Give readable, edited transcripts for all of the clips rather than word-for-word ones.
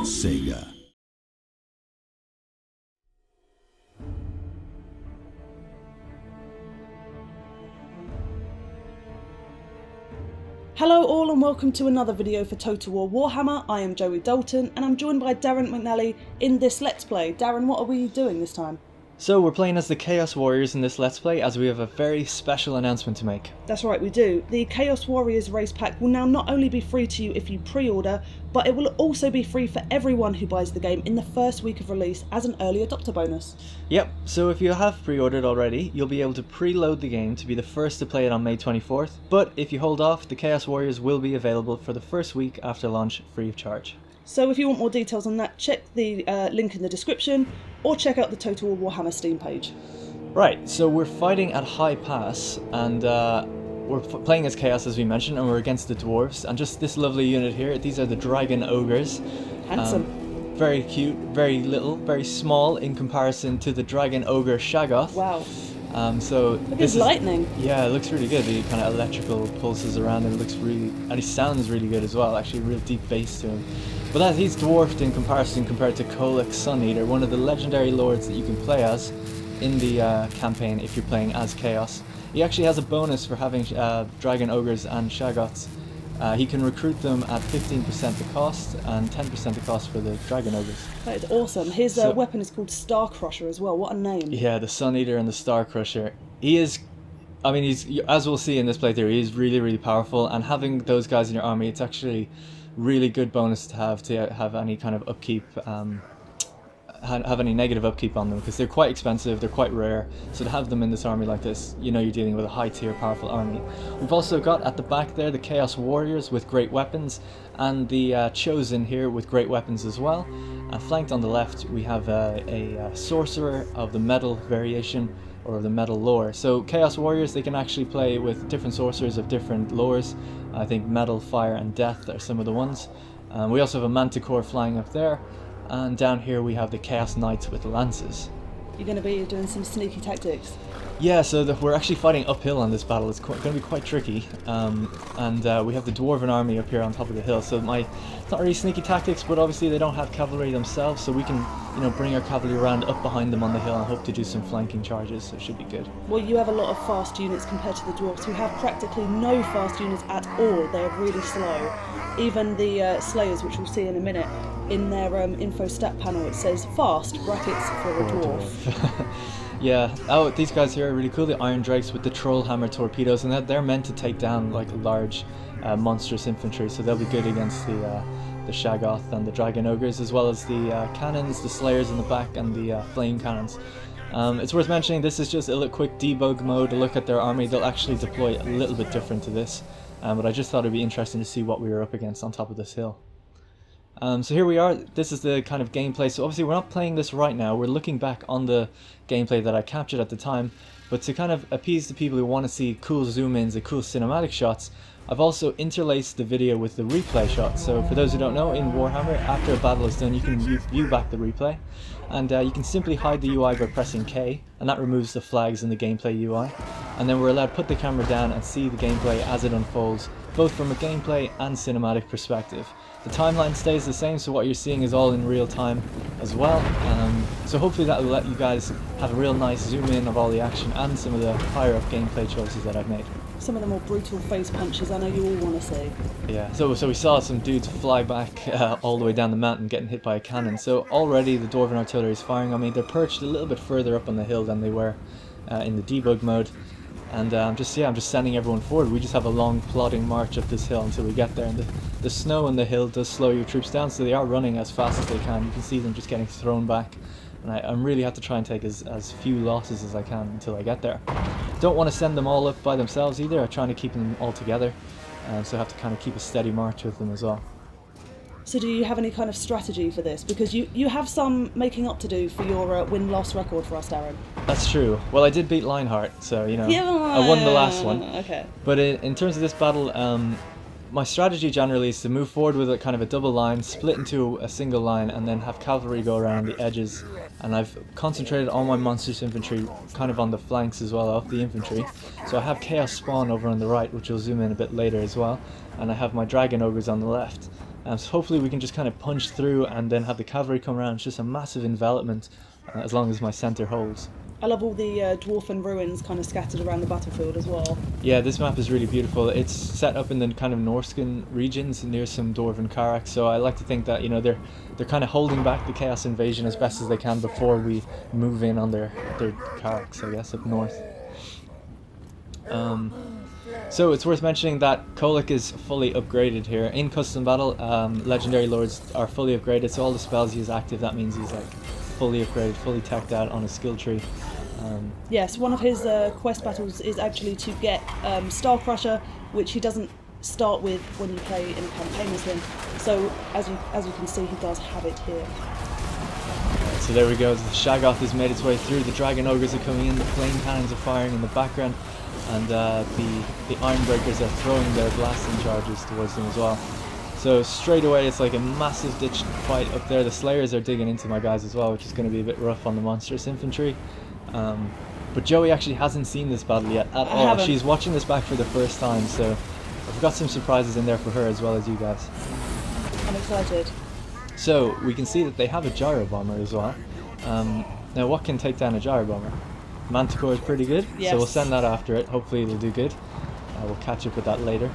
Sega. Hello all and welcome to another video for Total War Warhammer. I am Joey Dalton and I'm joined by Darren McNally in this Let's Play. Darren, what are we doing this time? So we're playing as the Chaos Warriors in this Let's Play, as we have a very special announcement to make. That's right, we do. The Chaos Warriors race pack will now not only be free to you if you pre-order, but it will also be free for everyone who buys the game in the first week of release as an early adopter bonus. Yep, so if you have pre-ordered already, you'll be able to preload the game to be the first to play it on May 24th, but if you hold off, the Chaos Warriors will be available for the first week after launch free of charge. So if you want more details on that, check the link in the description, or check out the Total War Warhammer Steam page. Right, so we're fighting at High Pass, and we're playing as Chaos as we mentioned, and we're against the Dwarves, and just this lovely unit here, these are the Dragon Ogres. Handsome. Very cute, very little, very small in comparison to the Dragon Ogre Shaggoth. Wow. So Look at lightning. Yeah, it looks really good. The kind of electrical pulses around him. It looks really, and he sounds really good as well. Actually, a real deep bass to him. But he's dwarfed in comparison compared to Kholek Suneater, one of the legendary lords that you can play as in the campaign if you're playing as Chaos. He actually has a bonus for having Dragon Ogres and Shaggoths. He can recruit them at 15% the cost and 10% the cost for the Dragon Ogres. That is awesome. His weapon is called Star Crusher as well. What a name. Yeah, the Sun Eater and the Star Crusher. He is, I mean, he's, as we'll see in this playthrough, he's really, really powerful. And having those guys in your army, it's actually really good bonus to have any kind of upkeep, have any negative upkeep on them, because they're quite expensive, they're quite rare. So to have them in this army like this, you know you're dealing with a high tier powerful army. We've also got at the back there the Chaos Warriors with great weapons, and the Chosen here with great weapons as well. Flanked on the left we have a Sorcerer of the Metal variation, or of the Metal lore. So Chaos Warriors, they can actually play with different sorcerers of different lores. I think Metal, Fire and Death are some of the ones. We also have a Manticore flying up there. And down here we have the Chaos Knights with lances. You're going to be doing some sneaky tactics. Yeah, so we're actually fighting uphill on this battle. It's going to be quite tricky. And we have the Dwarven army up here on top of the hill. So it's not really sneaky tactics, but obviously they don't have cavalry themselves, so we can, you know, bring our cavalry around up behind them on the hill and hope to do some flanking charges. So it should be good. Well, you have a lot of fast units compared to the Dwarves, who have practically no fast units at all. They're really slow. Even the Slayers, which we'll see in a minute, in their info stat panel it says fast, brackets for a dwarf. Yeah, oh, these guys here are really cool, the Iron Drakes with the Troll Hammer torpedoes, and they're meant to take down like large monstrous infantry, so they'll be good against the Shaggoth and the Dragon Ogres, as well as the cannons, the Slayers in the back, and the flame cannons. It's worth mentioning this is just a little quick debug mode, a look at their army. They'll actually deploy a little bit different to this, but I just thought it'd be interesting to see what we were up against on top of this hill. So here we are, this is the kind of gameplay. So obviously we're not playing this right now, we're looking back on the gameplay that I captured at the time, but to kind of appease the people who want to see cool zoom-ins and cool cinematic shots, I've also interlaced the video with the replay shots. So for those who don't know, in Warhammer, after a battle is done, you can view back the replay, and you can simply hide the UI by pressing K, and that removes the flags in the gameplay UI. And then we're allowed to put the camera down and see the gameplay as it unfolds, both from a gameplay and cinematic perspective. The timeline stays the same, so what you're seeing is all in real time as well. So hopefully that will let you guys have a real nice zoom in of all the action and some of the higher up gameplay choices that I've made. Some of the more brutal face punches I know you all want to see. Yeah, so we saw some dudes fly back all the way down the mountain getting hit by a cannon. So already the Dwarven artillery is firing on me. They're perched a little bit further up on the hill than they were in the debug mode. And I'm just sending everyone forward. We just have a long plodding march up this hill until we get there. And the snow on the hill does slow your troops down, so they are running as fast as they can. You can see them just getting thrown back. And I really have to try and take as few losses as I can until I get there. Don't want to send them all up by themselves either. I'm trying to keep them all together. So I have to kind of keep a steady march with them as well. So do you have any kind of strategy for this? Because you have some making up to do for your win-loss record for us, Darren. That's true. Well, I did beat Lionheart, so, you know, yeah, I won the last one. Okay. But in terms of this battle, my strategy generally is to move forward with a kind of a double line, split into a single line, and then have cavalry go around the edges. And I've concentrated all my monstrous infantry kind of on the flanks as well of the infantry. So I have Chaos Spawn over on the right, which will zoom in a bit later as well. And I have my Dragon Ogres on the left. So hopefully we can just kind of punch through and then have the cavalry come around. It's just a massive envelopment as long as my centre holds. I love all the dwarfen ruins kind of scattered around the battlefield as well. Yeah, this map is really beautiful. It's set up in the kind of Norscan regions near some dwarven carracks, so I like to think that, you know, they're kind of holding back the Chaos Invasion as best as they can before we move in on their carracks, I guess, up north. So it's worth mentioning that Kholek is fully upgraded here. In Custom Battle, Legendary Lords are fully upgraded, so all the spells he has active, that means he's like fully upgraded, fully teched out on a skill tree. Yes, one of his quest battles is actually to get Star Crusher, which he doesn't start with when you play in a campaign with him. So as you can see, he does have it here. So there we go, the Shaggoth has made its way through, the Dragon Ogres are coming in, the Flame Cannons are firing in the background, and the Ironbreakers are throwing their blasting charges towards them as well. So straight away it's like a massive ditch fight up there. The Slayers are digging into my guys as well, which is going to be a bit rough on the monstrous infantry. But Joey actually hasn't seen this battle yet at all. She's watching this back for the first time, so I've got some surprises in there for her as well as you guys. I'm excited. So we can see that they have a gyro bomber as well. Now what can take down a gyro bomber? Manticore is pretty good, yes. So we'll send that after it. Hopefully it'll do good. We'll catch up with that later.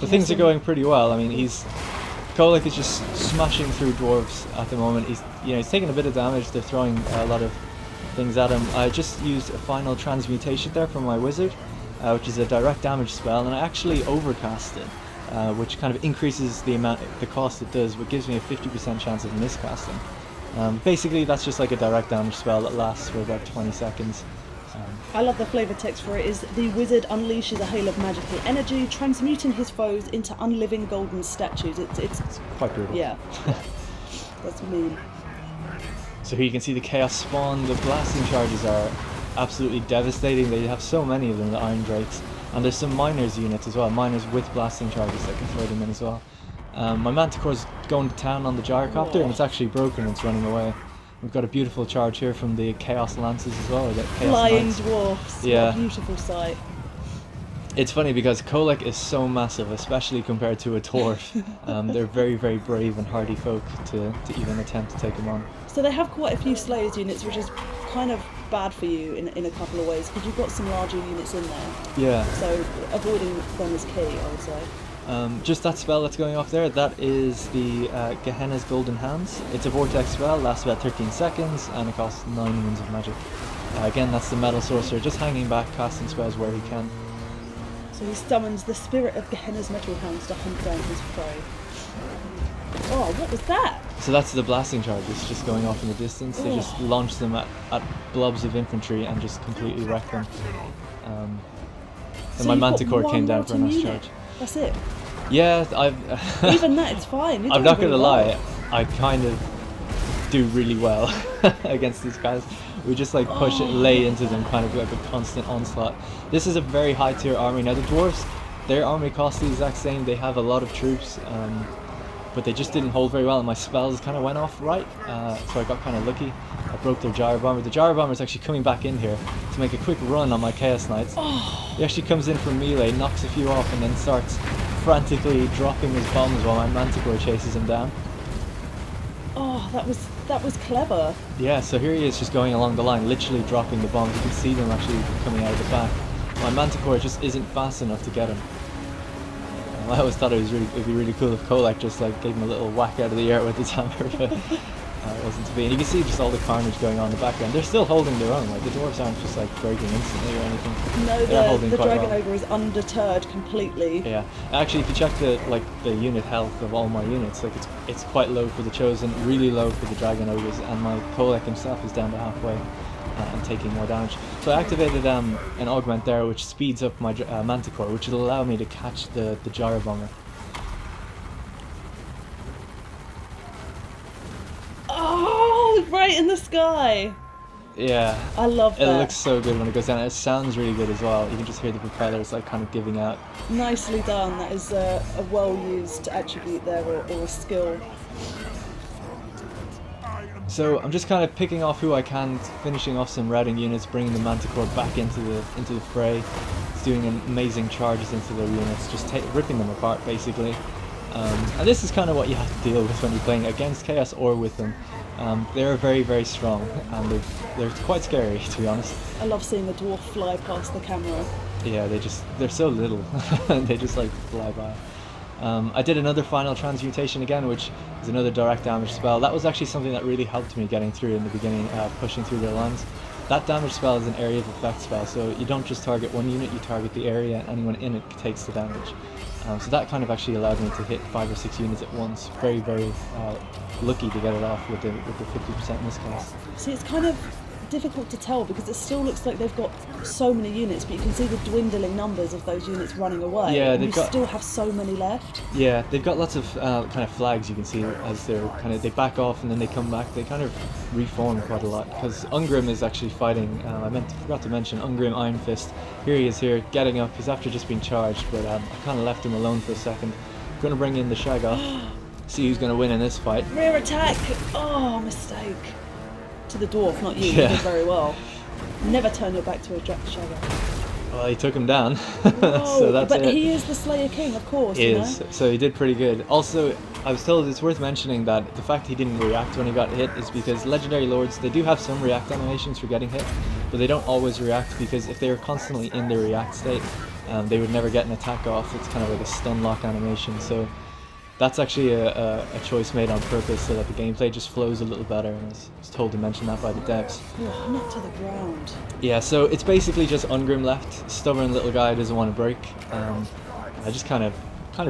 But things are going pretty well. I mean, Kholek is just smashing through dwarves at the moment. He's taking a bit of damage. They're throwing a lot of things at him. I just used a final transmutation there from my wizard, which is a direct damage spell, and I actually overcast it, which kind of increases the cost it does, but gives me a 50% chance of miscasting. Basically, that's just like a direct damage spell that lasts for about 20 seconds. I love the flavor text for it. Is the wizard unleashes a hail of magical energy, transmuting his foes into unliving golden statues. It's quite brutal. Yeah, that's mean. So here you can see the chaos spawn. The blasting charges are absolutely devastating. They have so many of them, the Iron Drakes, and there's some miners units as well. Miners with blasting charges that can throw them in as well. My Manticore's going to town on the gyrocopter, and it's actually broken. It's running away. We've got a beautiful charge here from the Chaos Lances as well. The Chaos Flying Knights. dwarfs. Yeah. What a beautiful sight. It's funny because Kholek is so massive, especially compared to a dwarf. They're very, very brave and hardy folk to even attempt to take him on. So they have quite a few Slayers units, which is kind of bad for you in a couple of ways, because you've got some larger units in there. Yeah. So avoiding them is key, I would say. Just that spell that's going off there, that is the Gehenna's Golden Hands. It's a vortex spell, lasts about 13 seconds, and it costs 9 wounds of magic. Again, that's the Metal Sorcerer, just hanging back, casting spells where he can. So he summons the spirit of Gehenna's Metal Hands to hunt down his prey. Oh, what was that? So that's the blasting charges, just going off in the distance. They just launch them at blobs of infantry and just completely wreck them. And So my you've got Manticore came one down for a nice unit. charge. That's it. Yeah, Even that, it's fine. You're I'm doing not going to really lie, well. I kind of do really well against these guys. We just like push it, lay into them, kind of like a constant onslaught. This is a very high tier army. Now the dwarves, their army costs the exact same. They have a lot of troops, but they just didn't hold very well, and my spells kind of went off right, so I got kind of lucky. I broke their gyro bomber. The gyro bomber is actually coming back in here to make a quick run on my Chaos Knights. He actually comes in from melee, knocks a few off, and then starts frantically dropping his bombs while my Manticore chases him down. Oh, that was clever. Yeah, so here he is just going along the line, literally dropping the bombs. You can see them actually coming out of the back. My Manticore just isn't fast enough to get him. I always thought it'd be really cool if Kholek just like gave him a little whack out of the air with his hammer, but it wasn't to be. And you can see just all the carnage going on in the background. They're still holding their own. Like the dwarves aren't just like breaking instantly or anything. No, the Dragon Ogre is undeterred completely. Yeah, actually, if you check the unit health of all my units, like it's quite low for the Chosen, really low for the Dragon Ogres, and my Kholek himself is down to halfway and taking more damage. So I activated an augment there, which speeds up my Manticore, which will allow me to catch the gyro bomber. Oh, right in the sky. Yeah, I love that. It looks so good when it goes down. It sounds really good as well. You can just hear the propellers like kind of giving out. Nicely done. That is a well-used attribute there, or a skill. So I'm just kind of picking off who I can, finishing off some routing units, bringing the Manticore back into the fray. It's doing amazing charges into their units, just ripping them apart basically. And this is kind of what you have to deal with when you're playing against Chaos or with them. They're very, very strong, and they're quite scary, to be honest. I love seeing the dwarf fly past the camera. Yeah, they're so little, and they just like fly by. I did another final transmutation again, which is another direct damage spell. That was actually something that really helped me getting through in the beginning, pushing through their lines. That damage spell is an area of effect spell, so you don't just target one unit, you target the area, and anyone in it takes the damage. So that kind of actually allowed me to hit 5 or 6 units at once. Very, very lucky to get it off with the 50% miscast. See, it's kind of difficult to tell because it still looks like they've got so many units, but you can see the dwindling numbers of those units running away. Yeah, and still have so many left. Yeah, they've got lots of kind of flags you can see as they back off and then they come back. They kind of reform quite a lot because Ungrim is actually fighting. Forgot to mention Ungrim Iron Fist. Here he is here, getting up. He's after just being charged, but I kind of left him alone for a second. I'm going to bring in the Shaggoth. See who's going to win in this fight. Rear attack! Oh, mistake. To the dwarf, not you. Yeah. You did very well. Never turn your back to a Shaggoth. Well, he took him down. Whoa, So that's but it. he is the Slayer King, of course. He you is. know? So he did pretty good. Also, I was told it's worth mentioning that the fact he didn't react when he got hit is because Legendary Lords, they do have some react animations for getting hit, but they don't always react because if they were constantly in their react state, they would never get an attack off. It's kind of like a stun lock animation. So that's actually a choice made on purpose so that the gameplay just flows a little better, and I was told to mention that by the devs. Oh, not to the ground. Yeah, so it's basically just Ungrim left. Stubborn little guy, doesn't want to break. I just kind of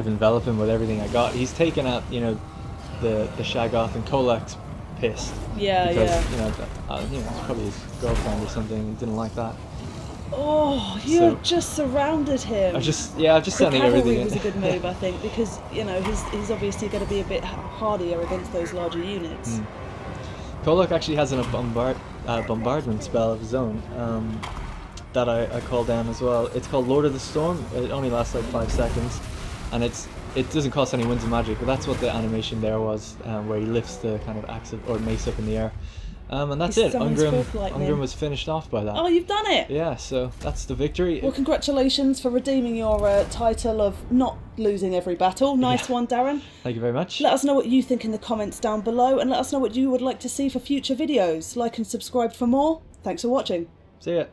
envelop him with everything I got. He's taken out, the Shaggoth, and Kholek's pissed. Yeah, because, yeah. It's probably his girlfriend or something. He didn't like that. Oh, you just surrounded him. I'm just sending the everything cavalry in. was a good move, I think, because he's obviously going to be a bit hardier against those larger units. Kholek actually has a bombardment spell of his own that I call down as well. It's called Lord of the Storm. It only lasts like 5 seconds, and it doesn't cost any winds of magic, but that's what the animation there was, where he lifts the kind of axe or mace up in the air. And that's it. Ungrim was finished off by that. Oh, you've done it! Yeah, so that's the victory. Well, congratulations for redeeming your title of not losing every battle. Nice one, Darren. Thank you very much. Let us know what you think in the comments down below, and let us know what you would like to see for future videos. Like and subscribe for more. Thanks for watching. See ya.